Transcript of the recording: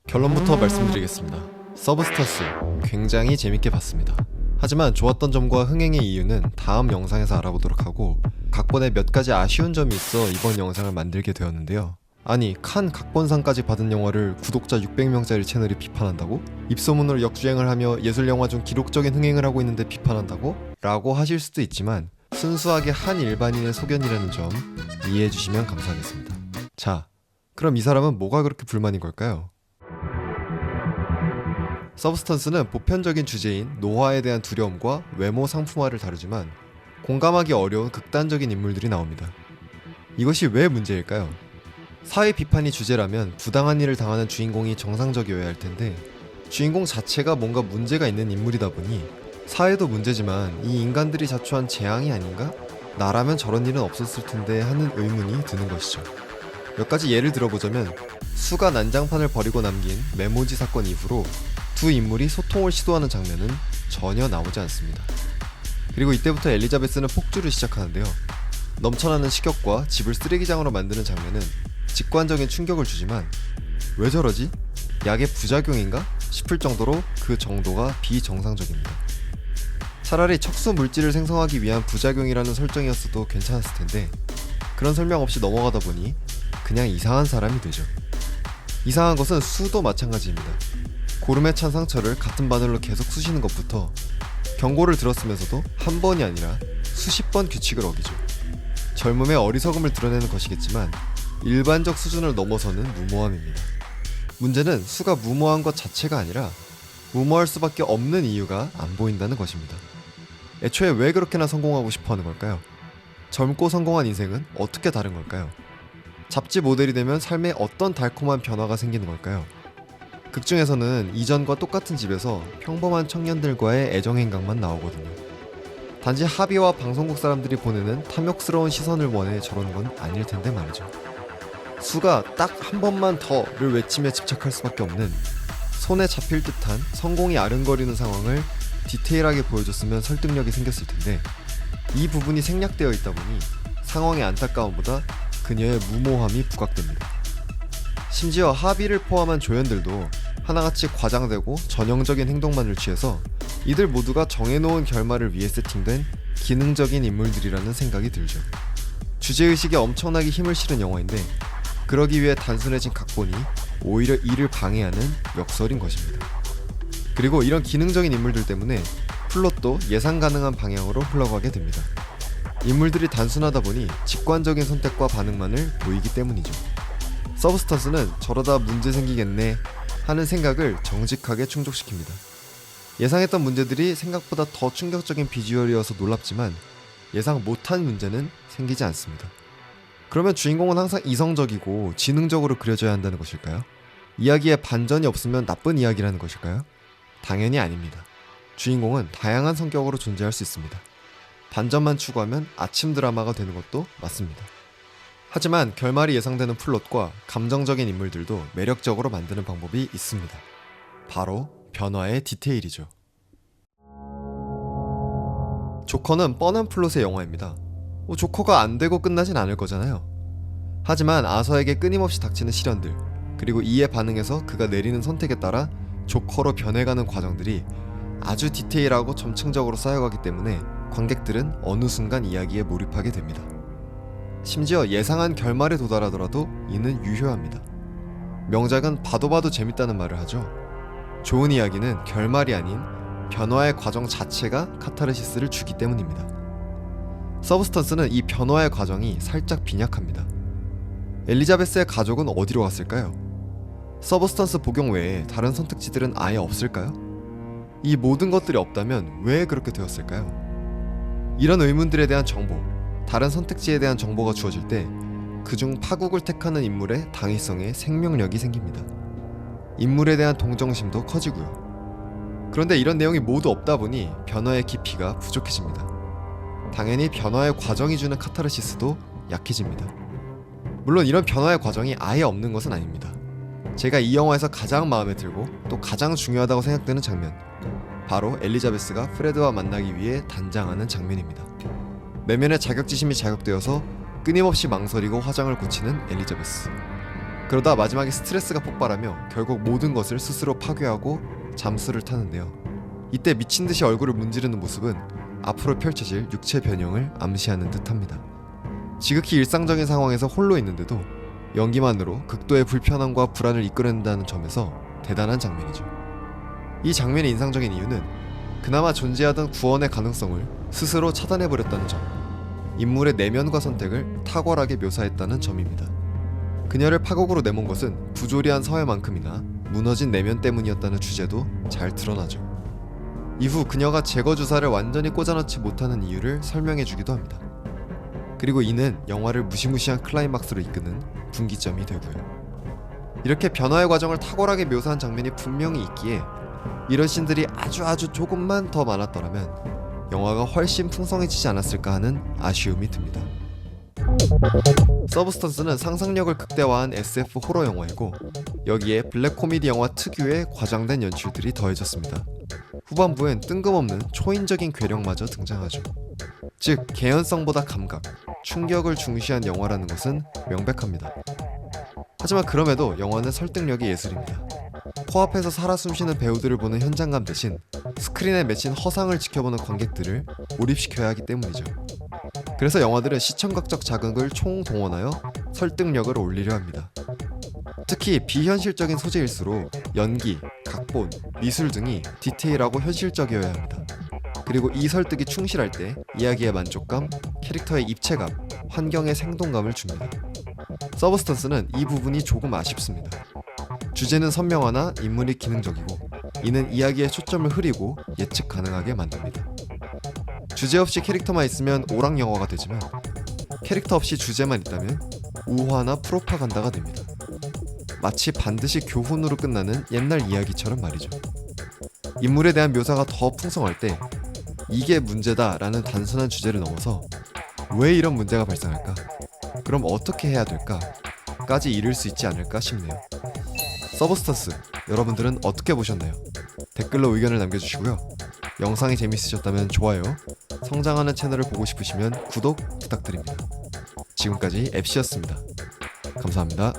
결론부터 말씀드리겠습니다. 서브스턴스 굉장히 재밌게 봤습니다. 하지만 좋았던 점과 흥행의 이유는 다음 영상에서 알아보도록 하고, 각본에 몇 가지 아쉬운 점이 있어 이번 영상을 만들게 되었는데요. 아니, 칸 각본상까지 받은 영화를 구독자 600명짜리 채널이 비판한다고? 입소문으로 역주행을 하며 예술영화 중 기록적인 흥행을 하고 있는데 비판한다고? 라고 하실 수도 있지만, 순수하게 한 일반인의 소견이라는 점 이해해 주시면 감사하겠습니다. 자, 그럼 이 사람은 뭐가 그렇게 불만인 걸까요? 서브스턴스는 보편적인 주제인 노화에 대한 두려움과 외모 상품화를 다루지만 공감하기 어려운 극단적인 인물들이 나옵니다. 이것이 왜 문제일까요? 사회 비판이 주제라면 부당한 일을 당하는 주인공이 정상적이어야 할 텐데, 주인공 자체가 뭔가 문제가 있는 인물이다 보니 사회도 문제지만 이 인간들이 자초한 재앙이 아닌가? 나라면 저런 일은 없었을 텐데 하는 의문이 드는 것이죠. 몇 가지 예를 들어보자면, 수가 난장판을 버리고 남긴 메모지 사건 이후로 두 인물이 소통을 시도하는 장면은 전혀 나오지 않습니다. 그리고 이때부터 엘리자베스는 폭주를 시작하는데요. 넘쳐나는 식욕과 집을 쓰레기장으로 만드는 장면은 직관적인 충격을 주지만, 왜 저러지? 약의 부작용인가? 싶을 정도로 그 정도가 비정상적입니다. 차라리 척수 물질을 생성하기 위한 부작용이라는 설정이었어도 괜찮았을 텐데, 그런 설명 없이 넘어가다 보니 그냥 이상한 사람이 되죠. 이상한 것은 수도 마찬가지입니다. 고름에 찬 상처를 같은 바늘로 계속 쑤시는 것부터 경고를 들었으면서도 한 번이 아니라 수십 번 규칙을 어기죠. 젊음의 어리석음을 드러내는 것이겠지만 일반적 수준을 넘어서는 무모함입니다. 문제는 수가 무모한 것 자체가 아니라 무모할 수밖에 없는 이유가 안 보인다는 것입니다. 애초에 왜 그렇게나 성공하고 싶어하는 걸까요? 젊고 성공한 인생은 어떻게 다른 걸까요? 잡지 모델이 되면 삶에 어떤 달콤한 변화가 생기는 걸까요? 극중에서는 이전과 똑같은 집에서 평범한 청년들과의 애정행각만 나오거든요. 단지 합의와 방송국 사람들이 보내는 탐욕스러운 시선을 원해 저러는 건 아닐 텐데 말이죠. 수가 딱 한 번만 더를 외치며 집착할 수밖에 없는, 손에 잡힐 듯한 성공이 아른거리는 상황을 디테일하게 보여줬으면 설득력이 생겼을 텐데, 이 부분이 생략되어 있다 보니 상황의 안타까움보다 그녀의 무모함이 부각됩니다. 심지어 하비를 포함한 조연들도 하나같이 과장되고 전형적인 행동만을 취해서 이들 모두가 정해놓은 결말을 위해 세팅된 기능적인 인물들이라는 생각이 들죠. 주제의식에 엄청나게 힘을 실은 영화인데, 그러기 위해 단순해진 각본이 오히려 이를 방해하는 역설인 것입니다. 그리고 이런 기능적인 인물들 때문에 플롯도 예상 가능한 방향으로 흘러가게 됩니다. 인물들이 단순하다 보니 직관적인 선택과 반응만을 보이기 때문이죠. 서브스턴스는 저러다 문제 생기겠네 하는 생각을 정직하게 충족시킵니다. 예상했던 문제들이 생각보다 더 충격적인 비주얼이어서 놀랍지만 예상 못한 문제는 생기지 않습니다. 그러면 주인공은 항상 이성적이고 지능적으로 그려져야 한다는 것일까요? 이야기에 반전이 없으면 나쁜 이야기라는 것일까요? 당연히 아닙니다. 주인공은 다양한 성격으로 존재할 수 있습니다. 반전만 추구하면 아침 드라마가 되는 것도 맞습니다. 하지만 결말이 예상되는 플롯과 감정적인 인물들도 매력적으로 만드는 방법이 있습니다. 바로 변화의 디테일이죠. 조커는 뻔한 플롯의 영화입니다. 조커가 안 되고 끝나진 않을 거잖아요. 하지만 아서에게 끊임없이 닥치는 시련들, 그리고 이에 반응해서 그가 내리는 선택에 따라 조커로 변해가는 과정들이 아주 디테일하고 점층적으로 쌓여가기 때문에 관객들은 어느 순간 이야기에 몰입하게 됩니다. 심지어 예상한 결말에 도달하더라도 이는 유효합니다. 명작은 봐도 봐도 재밌다는 말을 하죠. 좋은 이야기는 결말이 아닌 변화의 과정 자체가 카타르시스를 주기 때문입니다. 서브스턴스는 이 변화의 과정이 살짝 빈약합니다. 엘리자베스의 가족은 어디로 갔을까요? 서브스턴스 복용 외에 다른 선택지들은 아예 없을까요? 이 모든 것들이 없다면 왜 그렇게 되었을까요? 이런 의문들에 대한 정보, 다른 선택지에 대한 정보가 주어질 때 그중 파국을 택하는 인물의 당위성에 생명력이 생깁니다. 인물에 대한 동정심도 커지고요. 그런데 이런 내용이 모두 없다 보니 변화의 깊이가 부족해집니다. 당연히 변화의 과정이 주는 카타르시스도 약해집니다. 물론 이런 변화의 과정이 아예 없는 것은 아닙니다. 제가 이 영화에서 가장 마음에 들고 또 가장 중요하다고 생각되는 장면, 바로 엘리자베스가 프레드와 만나기 위해 단장하는 장면입니다. 내면의 자격지심이 자극되어서 끊임없이 망설이고 화장을 고치는 엘리자베스. 그러다 마지막에 스트레스가 폭발하며 결국 모든 것을 스스로 파괴하고 잠수를 타는데요. 이때 미친듯이 얼굴을 문지르는 모습은 앞으로 펼쳐질 육체 변형을 암시하는 듯합니다. 지극히 일상적인 상황에서 홀로 있는데도 연기만으로 극도의 불편함과 불안을 이끌어낸다는 점에서 대단한 장면이죠. 이 장면이 인상적인 이유는 그나마 존재하던 구원의 가능성을 스스로 차단해버렸다는 점, 인물의 내면과 선택을 탁월하게 묘사했다는 점입니다. 그녀를 파국으로 내몬 것은 부조리한 사회만큼이나 무너진 내면 때문이었다는 주제도 잘 드러나죠. 이후 그녀가 제거 주사를 완전히 꽂아넣지 못하는 이유를 설명해주기도 합니다. 그리고 이는 영화를 무시무시한 클라이막스로 이끄는 분기점이 되고요. 이렇게 변화의 과정을 탁월하게 묘사한 장면이 분명히 있기에 이런 씬들이 아주 조금만 더 많았더라면 영화가 훨씬 풍성해지지 않았을까 하는 아쉬움이 듭니다. 서브스턴스는 상상력을 극대화한 SF 호러 영화이고 여기에 블랙 코미디 영화 특유의 과장된 연출들이 더해졌습니다. 후반부엔 뜬금없는 초인적인 괴력마저 등장하죠. 즉 개연성보다 감각, 충격을 중시한 영화라는 것은 명백합니다. 하지만 그럼에도 영화는 설득력이 예술입니다. 코앞에서 살아 숨쉬는 배우들을 보는 현장감 대신 스크린에 맺힌 허상을 지켜보는 관객들을 몰입시켜야 하기 때문이죠. 그래서 영화들은 시청각적 자극을 총동원하여 설득력을 올리려 합니다. 특히 비현실적인 소재일수록 연기, 각본, 미술 등이 디테일하고 현실적이어야 합니다. 그리고 이 설득이 충실할 때 이야기의 만족감, 캐릭터의 입체감, 환경의 생동감을 줍니다. 서브스턴스는 이 부분이 조금 아쉽습니다. 주제는 선명하나 인물이 기능적이고 이는 이야기의 초점을 흐리고 예측 가능하게 만듭니다. 주제 없이 캐릭터만 있으면 오락 영화가 되지만 캐릭터 없이 주제만 있다면 우화나 프로파간다가 됩니다. 마치 반드시 교훈으로 끝나는 옛날 이야기처럼 말이죠. 인물에 대한 묘사가 더 풍성할 때 이게 문제다라는 단순한 주제를 넘어서 왜 이런 문제가 발생할까? 그럼 어떻게 해야 될까? 까지 이를 수 있지 않을까 싶네요. 서브스턴스, 여러분들은 어떻게 보셨나요? 댓글로 의견을 남겨주시고요. 영상이 재밌으셨다면 좋아요, 성장하는 채널을 보고 싶으시면 구독 부탁드립니다. 지금까지 앱시였습니다. 감사합니다.